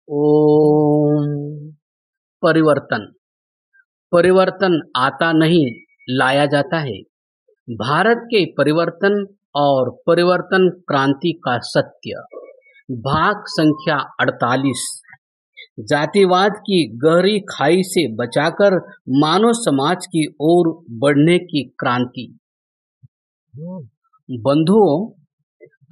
ओम। परिवर्तन। परिवर्तन आता नहीं, लाया जाता है। भारत के परिवर्तन और परिवर्तन क्रांति का सत्य। भाग संख्या 48। जातिवाद की गहरी खाई से बचाकर मानव समाज की ओर बढ़ने की क्रांति। बंधुओं,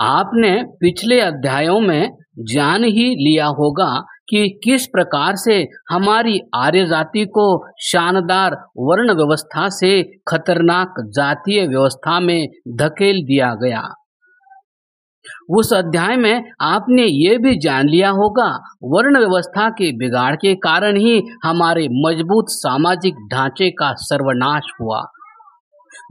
आपने पिछले अध्यायों में जान ही लिया होगा कि किस प्रकार से हमारी आर्य जाति को शानदार वर्ण व्यवस्था से खतरनाक जातीय व्यवस्था में धकेल दिया गया। उस अध्याय में आपने ये भी जान लिया होगा, वर्ण व्यवस्था के बिगाड़ के कारण ही हमारे मजबूत सामाजिक ढांचे का सर्वनाश हुआ।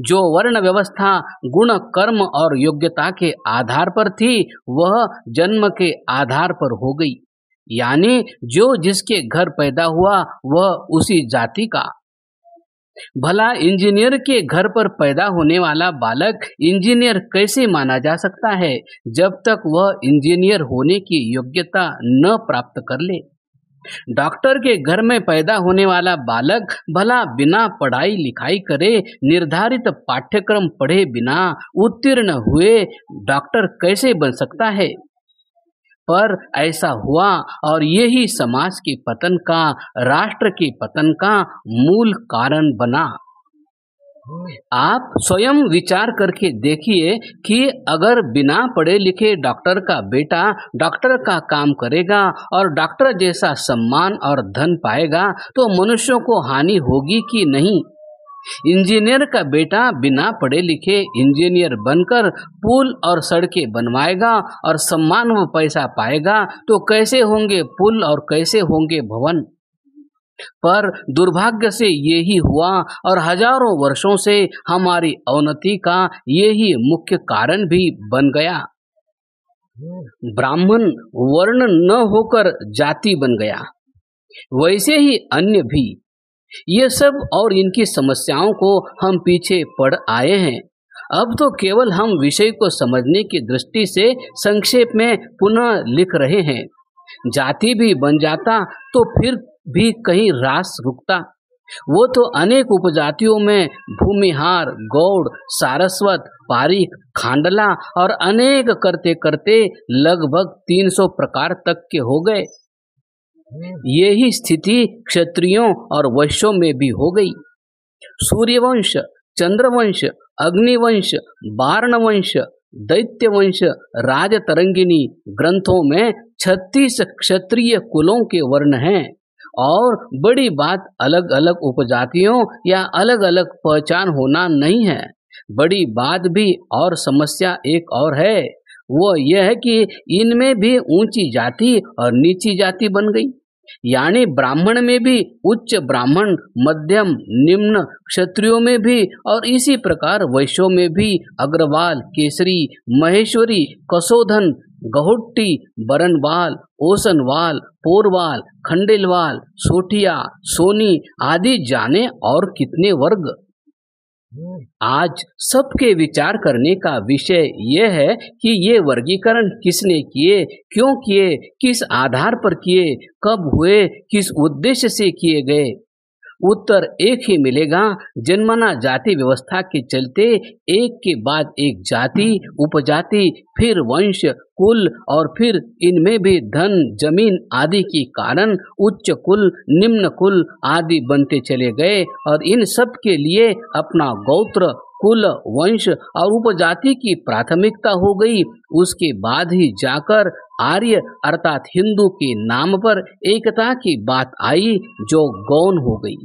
जो वर्ण व्यवस्था गुण, कर्म और योग्यता के आधार पर थी, वह जन्म के आधार पर हो गई। यानी जो जिसके घर पैदा हुआ वह उसी जाति का। भला इंजीनियर के घर पर पैदा होने वाला बालक इंजीनियर कैसे माना जा सकता है जब तक वह इंजीनियर होने की योग्यता न प्राप्त कर ले। डॉक्टर के घर में पैदा होने वाला बालक भला बिना पढ़ाई लिखाई करे, निर्धारित पाठ्यक्रम पढ़े बिना, उत्तीर्ण हुए डॉक्टर कैसे बन सकता है। पर ऐसा हुआ और यही समाज के पतन का, राष्ट्र के पतन का मूल कारण बना। आप स्वयं विचार करके देखिए कि अगर बिना पढ़े लिखे डॉक्टर का बेटा डॉक्टर का काम करेगा और डॉक्टर जैसा सम्मान और धन पाएगा तो मनुष्यों को हानि होगी कि नहीं। इंजीनियर का बेटा बिना पढ़े लिखे इंजीनियर बनकर पुल और सड़कें बनवाएगा और सम्मान व पैसा पाएगा तो कैसे होंगे पुल और कैसे होंगे भवन। पर दुर्भाग्य से यही हुआ और हजारों वर्षों से हमारी अवनति का यही मुख्य कारण भी बन गया। ब्राह्मण वर्ण न होकर जाति बन गया, वैसे ही अन्य भी। ये सब और इनकी समस्याओं को हम पीछे पड़ आए हैं। अब तो केवल हम विषय को समझने की दृष्टि से संक्षेप में पुनः लिख रहे हैं। जाति भी बन जाता तो फिर भी कहीं रास रुकता। वो तो अनेक उपजातियों में भूमिहार, गौड़, सारस्वत, पारीख, खांडला और अनेक करते करते लगभग 300 प्रकार तक के हो गए। यही स्थिति क्षत्रियों और वैश्यों में भी हो गई। सूर्यवंश, चंद्रवंश, अग्निवंश, बार्णवंश, दैत्यवंश, राजतरंगिणी ग्रंथों में 36 क्षत्रिय कुलों के वर्ण हैं। और बड़ी बात अलग अलग उपजातियों या अलग अलग पहचान होना नहीं है। बड़ी बात भी और समस्या एक और है, वो यह है कि इनमें भी ऊंची जाति और नीची जाति बन गई। यानी ब्राह्मण में भी उच्च ब्राह्मण, मध्यम, निम्न, क्षत्रियों में भी और इसी प्रकार वैश्यों में भी अग्रवाल, केसरी, महेश्वरी, कसोधन, गहुट्टी, बरनवाल, ओसनवाल, पोरवाल, खंडेलवाल, सोटिया, सोनी आदि जाने और कितने वर्ग। आज सबके विचार करने का विषय यह है कि ये वर्गीकरण किसने किए, क्यों किए, किस आधार पर किए, कब हुए, किस उद्देश्य से किए गए। उत्तर एक ही मिलेगा, जन्मना जाति व्यवस्था के चलते एक के बाद एक जाति, उपजाति, फिर वंश, कुल और फिर इनमें भी धन, जमीन आदि के कारण उच्च कुल, निम्न कुल आदि बनते चले गए और इन सब के लिए अपना गोत्र, कुल, वंश और उपजाति की प्राथमिकता हो गई। उसके बाद ही जाकर आर्य अर्थात हिंदू के नाम पर एकता की बात आई जो गौण हो गई।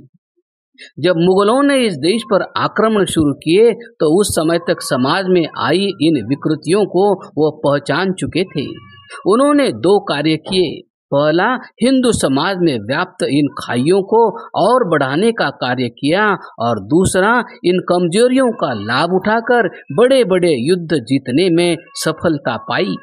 जब मुगलों ने इस देश पर आक्रमण शुरू किए तो उस समय तक समाज में आई इन विकृतियों को वो पहचान चुके थे। उन्होंने दो कार्य किए। पहला, हिंदू समाज में व्याप्त इन खाइयों को और बढ़ाने का कार्य किया और दूसरा, इन कमजोरियों का लाभ उठाकर बड़े बड़े युद्ध जीतने में सफलता पाई।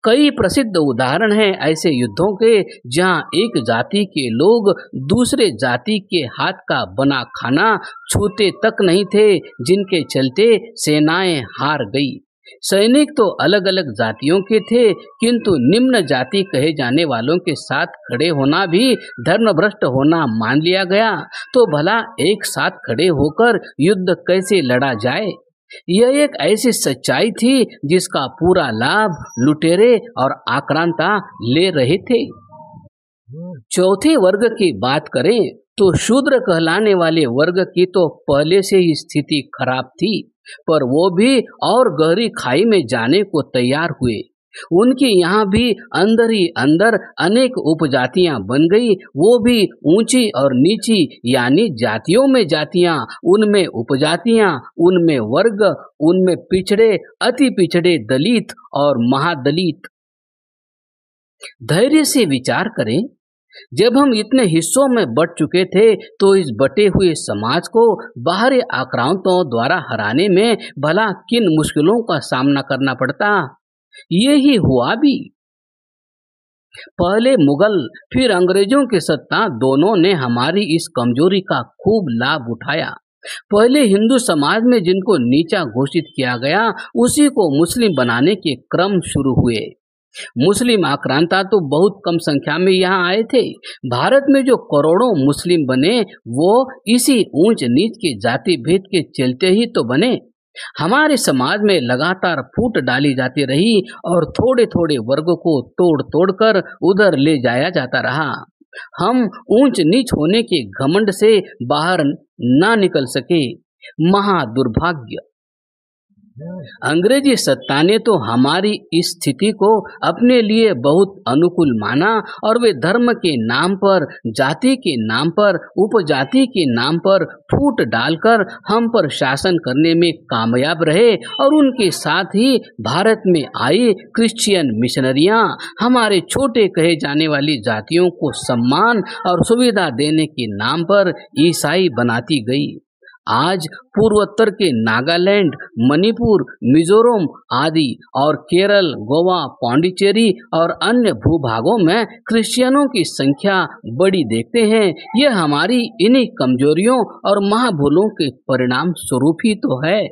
कई प्रसिद्ध उदाहरण हैं ऐसे युद्धों के जहां एक जाति के लोग दूसरे जाति के हाथ का बना खाना छूते तक नहीं थे, जिनके चलते सेनाएं हार गई। सैनिक तो अलग अलग जातियों के थे, किंतु निम्न जाति कहे जाने वालों के साथ खड़े होना भी धर्मभ्रष्ट होना मान लिया गया। तो भला एक साथ खड़े होकर युद्ध कैसे लड़ा जाए? यह एक ऐसी सच्चाई थी जिसका पूरा लाभ लुटेरे और आक्रांता ले रहे थे। चौथे वर्ग की बात करें तो शूद्र कहलाने वाले वर्ग की तो पहले से ही स्थिति खराब थी, पर वो भी और गहरी खाई में जाने को तैयार हुए। उनकी यहाँ भी अंदर ही अंदर अनेक उपजातियां बन गई, वो भी ऊंची और नीची, यानी जातियों में जातियां, उनमें उपजातियां, उनमें वर्ग, उनमें पिछड़े, अति पिछड़े, दलित और महादलित। धैर्य से विचार करें, जब हम इतने हिस्सों में बट चुके थे तो इस बटे हुए समाज को बाहरी आक्रांताओं द्वारा हराने में भला किन मुश्किलों का सामना करना पड़ता। ये ही हुआ भी। पहले मुगल फिर अंग्रेजों की सत्ता दोनों ने हमारी इस कमजोरी का खूब लाभ उठाया। पहले हिंदू समाज में जिनको नीचा घोषित किया गया उसी को मुस्लिम बनाने के क्रम शुरू हुए। मुस्लिम आक्रांता तो बहुत कम संख्या में यहाँ आए थे। भारत में जो करोड़ों मुस्लिम बने वो इसी ऊंच नीच के जाति भेद के चलते ही तो बने। हमारे समाज में लगातार फूट डाली जाती रही और थोड़े थोड़े वर्गों को तोड़ तोड़ कर उधर ले जाया जाता रहा। हम ऊंच नीच होने के घमंड से बाहर ना निकल सके। महा दुर्भाग्य। अंग्रेजी सत्ता ने तो हमारी इस स्थिति को अपने लिए बहुत अनुकूल माना और वे धर्म के नाम पर, जाति के नाम पर, उपजाति के नाम पर फूट डालकर हम पर शासन करने में कामयाब रहे। और उनके साथ ही भारत में आई क्रिश्चियन मिशनरियां हमारे छोटे कहे जाने वाली जातियों को सम्मान और सुविधा देने के नाम पर ईसाई बनाती गई। आज पूर्वोत्तर के नागालैंड, मणिपुर, मिजोरम आदि और केरल, गोवा, पांडिचेरी और अन्य भूभागों में क्रिश्चियनों की संख्या बड़ी देखते हैं। यह हमारी इन्हीं कमजोरियों और महाभूलों के परिणाम स्वरूप ही तो है।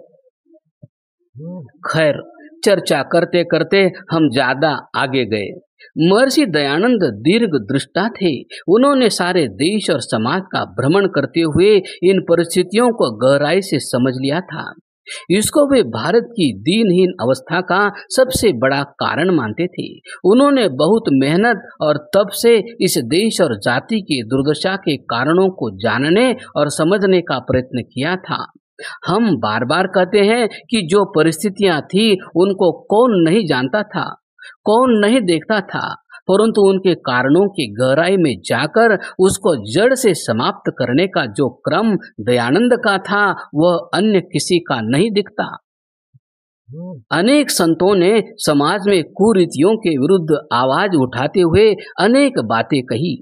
खैर, चर्चा करते करते हम ज्यादा आगे गए। महर्षि दयानंद दीर्घ दृष्टा थे। उन्होंने सारे देश और समाज का भ्रमण करते हुए इन परिस्थितियों को गहराई से समझ लिया था। इसको वे भारत की दीनहीन अवस्था का सबसे बड़ा कारण मानते थे। उन्होंने बहुत मेहनत और तप से इस देश और जाति की दुर्दशा के कारणों को जानने और समझने का प्रयत्न किया था। हम बार बार कहते हैं कि जो परिस्थितियां थी उनको कौन नहीं जानता था, कौन नहीं देखता था, परंतु उनके कारणों की गहराई में जाकर उसको जड़ से समाप्त करने का जो क्रम दयानंद का था वह अन्य किसी का नहीं दिखता। अनेक संतों ने समाज में कुरीतियों के विरुद्ध आवाज उठाते हुए अनेक बातें कही।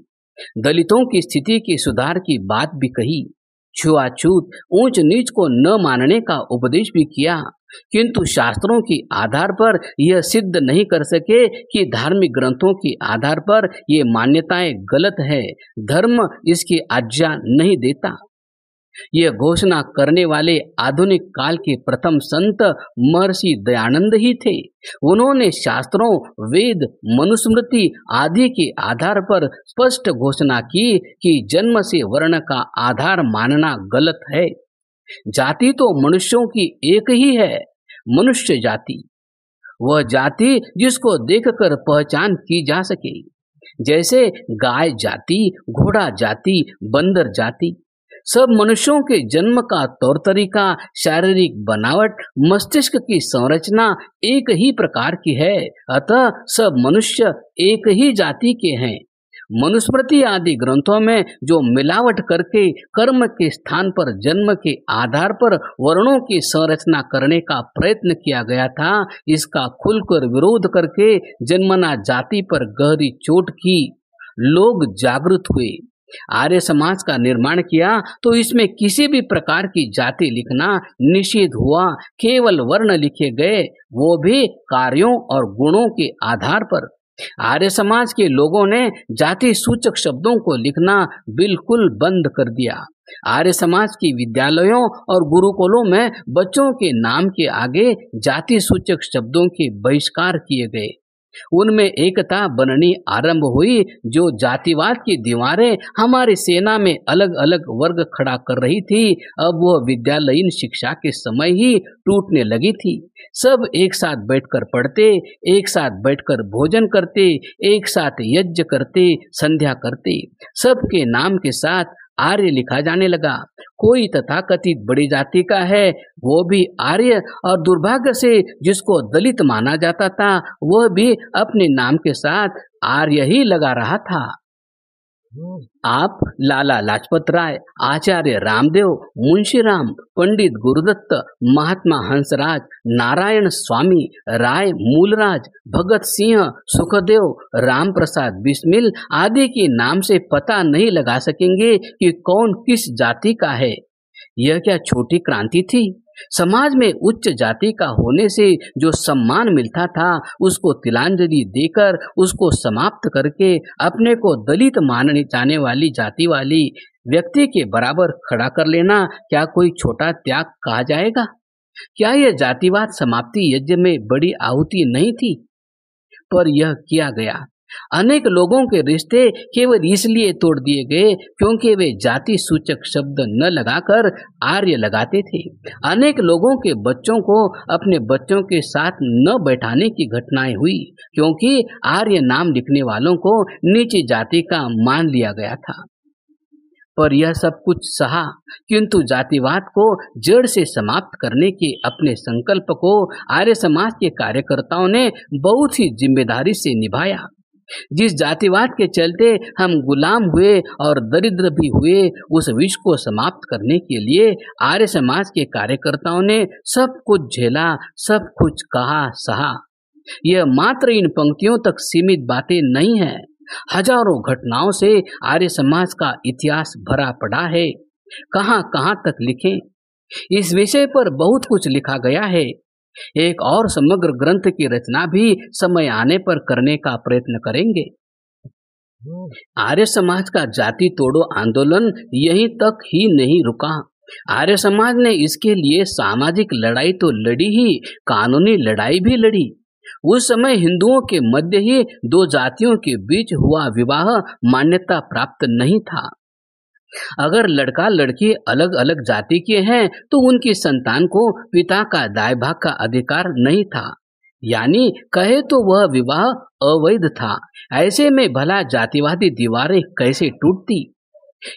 दलितों की स्थिति के सुधार की बात भी कही, छुआछूत, ऊंच नीच को न मानने का उपदेश भी किया, किंतु शास्त्रों के आधार पर यह सिद्ध नहीं कर सके कि धार्मिक ग्रंथों के आधार पर ये मान्यताएं गलत है, धर्म इसकी आज्ञा नहीं देता। यह घोषणा करने वाले आधुनिक काल के प्रथम संत महर्षि दयानंद ही थे। उन्होंने शास्त्रों, वेद, मनुस्मृति आदि के आधार पर स्पष्ट घोषणा की कि जन्म से वर्ण का आधार मानना गलत है। जाति तो मनुष्यों की एक ही है, मनुष्य जाति, वह जाति जिसको देखकर पहचान की जा सके, जैसे गाय जाति, घोड़ा जाति, बंदर जाति। सब मनुष्यों के जन्म का तौर तरीका, शारीरिक बनावट, मस्तिष्क की संरचना एक ही प्रकार की है, अतः सब मनुष्य एक ही जाति के हैं। मनुस्मृति आदि ग्रंथों में जो मिलावट करके कर्म के स्थान पर जन्म के आधार पर वर्णों की संरचना करने का प्रयत्न किया गया था, इसका खुलकर विरोध करके जन्मना जाति पर गहरी चोट की लोग जागृत हुए। आर्य समाज का निर्माण किया तो इसमें किसी भी प्रकार की जाति लिखना निषिद्ध हुआ, केवल वर्ण लिखे गए, वो भी कार्यों और गुणों के आधार पर। आर्य समाज के लोगों ने जाति सूचक शब्दों को लिखना बिल्कुल बंद कर दिया। आर्य समाज के विद्यालयों और गुरुकुलों में बच्चों के नाम के आगे जाति सूचक शब्दों के बहिष्कार किए गए। उनमें एकता बननी आरंभ हुई। जो जातिवाद की दीवारें हमारी सेना में अलग अलग वर्ग खड़ा कर रही थी, अब वह विद्यालयीन शिक्षा के समय ही टूटने लगी थी। सब एक साथ बैठकर पढ़ते, एक साथ बैठकर भोजन करते, एक साथ यज्ञ करते, संध्या करते। सबके नाम के साथ आर्य लिखा जाने लगा। कोई तथाकथित बड़ी जाति का है, वो भी आर्य, और दुर्भाग्य से जिसको दलित माना जाता था, वह भी अपने नाम के साथ आर्य ही लगा रहा था। आप लाला लाजपत राय, आचार्य रामदेव, मुंशीराम, पंडित गुरुदत्त, महात्मा हंसराज, नारायण स्वामी, राय मूलराज, भगत सिंह, सुखदेव, राम प्रसाद बिस्मिल आदि के नाम से पता नहीं लगा सकेंगे कि कौन किस जाति का है। यह क्या छोटी क्रांति थी? समाज में उच्च जाति का होने से जो सम्मान मिलता था, उसको तिलांजलि देकर उसको समाप्त करके अपने को दलित मानने जाने वाली जाति वाली व्यक्ति के बराबर खड़ा कर लेना क्या कोई छोटा त्याग कहा जाएगा? क्या यह जातिवाद समाप्ति यज्ञ में बड़ी आहुति नहीं थी? पर यह किया गया। अनेक लोगों के रिश्ते केवल इसलिए तोड़ दिए गए क्योंकि वे जाति सूचक शब्द न लगाकर आर्य लगाते थे। अनेक लोगों के बच्चों को अपने बच्चों के साथ न बैठाने की घटनाएं हुई क्योंकि आर्य नाम लिखने वालों को नीची जाति का मान लिया गया था। पर यह सब कुछ सहा, किंतु जातिवाद को जड़ से समाप्त करने के अपने संकल्प को आर्य समाज के कार्यकर्ताओं ने बहुत ही जिम्मेदारी से निभाया। जिस जातिवाद के चलते हम गुलाम हुए और दरिद्र भी हुए, उस विष को समाप्त करने के लिए आर्य समाज के कार्यकर्ताओं ने सब कुछ झेला, सब कुछ कहा सहा। यह मात्र इन पंक्तियों तक सीमित बातें नहीं है। हजारों घटनाओं से आर्य समाज का इतिहास भरा पड़ा है। कहां कहां तक लिखें? इस विषय पर बहुत कुछ लिखा गया है। एक और समग्र ग्रंथ की रचना भी समय आने पर करने का प्रयत्न करेंगे। आर्य समाज का जाति तोड़ो आंदोलन यहीं तक ही नहीं रुका। आर्य समाज ने इसके लिए सामाजिक लड़ाई तो लड़ी ही, कानूनी लड़ाई भी लड़ी। उस समय हिंदुओं के मध्य ही दो जातियों के बीच हुआ विवाह मान्यता प्राप्त नहीं था। अगर लड़का लड़की अलग अलग जाति के हैं तो उनकी संतान को पिता का दाय भाग का अधिकार नहीं था, यानी कहे तो वह विवाह अवैध था। ऐसे में भला जातिवादी दीवारें कैसे टूटती?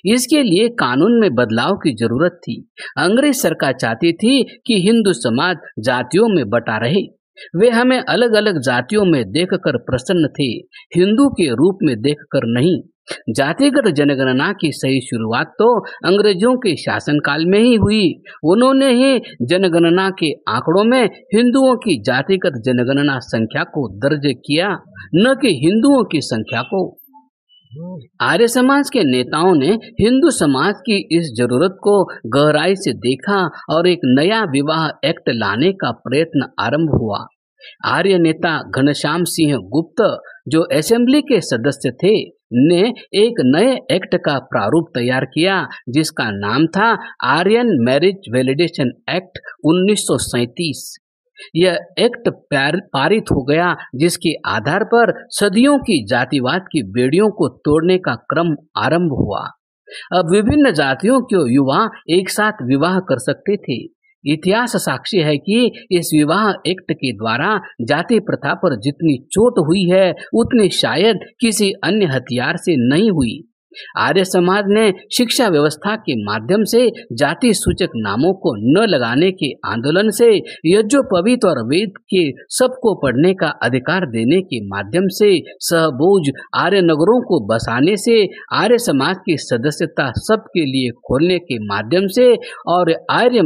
इसके लिए कानून में बदलाव की जरूरत थी। अंग्रेज सरकार चाहती थी कि हिंदू समाज जातियों में बटा रहे। वे हमें अलग अलग जातियों में देखकर प्रसन्न थे, हिंदू के रूप में देखकर नहीं। जातिगत जनगणना की सही शुरुआत तो अंग्रेजों के शासनकाल में ही हुई। उन्होंने ही जनगणना के आंकड़ों में हिंदुओं की जातिगत जनगणना संख्या को दर्ज किया, न कि हिंदुओं की संख्या को। आर्य समाज के नेताओं ने हिंदू समाज की इस जरूरत को गहराई से देखा और एक नया विवाह एक्ट लाने का प्रयत्न आरंभ हुआ। आर्य नेता घनश्याम सिंह गुप्त, जो असेंबली के सदस्य थे, ने एक नए एक्ट का प्रारूप तैयार किया जिसका नाम था आर्यन मैरिज वैलिडेशन एक्ट 1937। यह एक्ट पारित हो गया, जिसके आधार पर सदियों की जातिवाद की बेड़ियों को तोड़ने का क्रम आरंभ हुआ। अब विभिन्न जातियों के युवा एक साथ विवाह कर सकते थे। इतिहास साक्षी है कि इस विवाह एक्ट के द्वारा जाति प्रथा पर जितनी चोट हुई है उतनी शायद किसी अन्य हथियार से नहीं हुई। आर्य समाज ने शिक्षा व्यवस्था के माध्यम से जाति सूचक नामों को न लगाने के आंदोलन से यज्ञोपवीत और वेद के सबको पढ़ने का अधिकार देने के माध्यम से सहबोज आर्य नगरों को बसाने से आर्य समाज की सदस्यता सबके लिए खोलने के माध्यम से और आर्य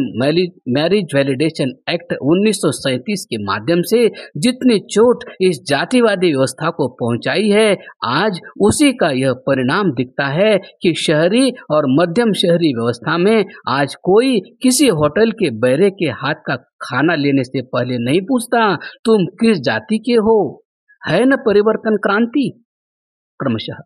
मैरिज वैलिडेशन एक्ट 1937 के माध्यम से जितनी चोट इस जातिवादी व्यवस्था को पहुंचाई है, आज उसी का यह परिणाम दिखता है कि शहरी और मध्यम शहरी व्यवस्था में आज कोई किसी होटल के बैरे के हाथ का खाना लेने से पहले नहीं पूछता तुम किस जाति के हो। है न परिवर्तन क्रांति? क्रमशः